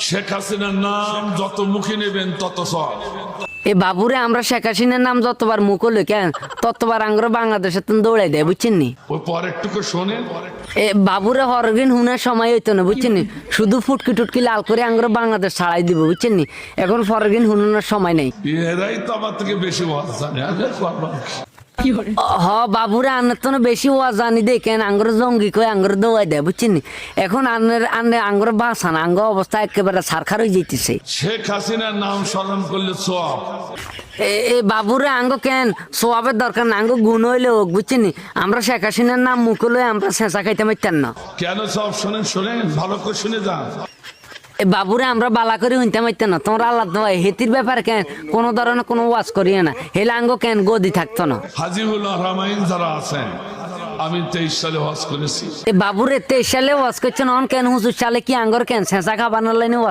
শেখ হাসিনার নাম যত মুখে নেবেন তত সব। এ বাবুরে আমরা শেখ হাসিনার নাম যতবার মুখ হলো কেন ততবার আঙ্গুর বাংলাদেশে তুমি দৌড়াই দেয় বুঝছেন নি। ওই পরেরটুকু শোনেন। এ বাবুরে হরগিন হুনার সময় হইতো না বুঝছেন নি, শুধু ফুটকি টুটকি লাল করে আঙ্গুর বাংলাদেশ ছাড়াই দিব বুঝছেন নি। এখন ফরগিন হুনার সময় নেই। এরাই তো আমার থেকে বেশি ওয়াজ জানে। হ বাবুরে আন্নার তো বেশি ওয়াজ জানি দেখেন আঙ্গুর জঙ্গি কয়ে আঙ্গুর দৌড়াই দেয় বুঝছেন নি। এখন আন্নে আঙ্গুর বাসান আঙ্গ অবস্থা একেবারে সারখার হয়ে যেতেছে। শেখ হাসিনার নাম স্মরণ করলে সব। এ বাবুরে আঙ্গ কেন সোয়াবের দরকার না, আঙ্গ গুণ হইলে হোক বুঝছেন নি। আমরা শেখ হাসিনার নাম মুখ হলে আমরা চেঁচা খাইতে পারতাম না। কেন সব শোনেন? শোনেন ভালো করে শুনে যান। এ বাবুরে আমরা বালা করে হইতে পারতাম না। তোমরা আল্লাহ দোয়াই হেতির ব্যাপার কেন কোনো ধরনের কোনো ওয়াজ করিয়ে না, হেলে আঙ্গ কেন গদি থাকতো না। হাজিবুল রহমান যারা আছেন, আমি 23 সালে ওয়াজ করেছি। এ বাবুরে 23 সালে ওয়াজ করছেন, অন কেন হুজুর সালে কি আঙ্গর কেন চেঁচা খাবার লাইনে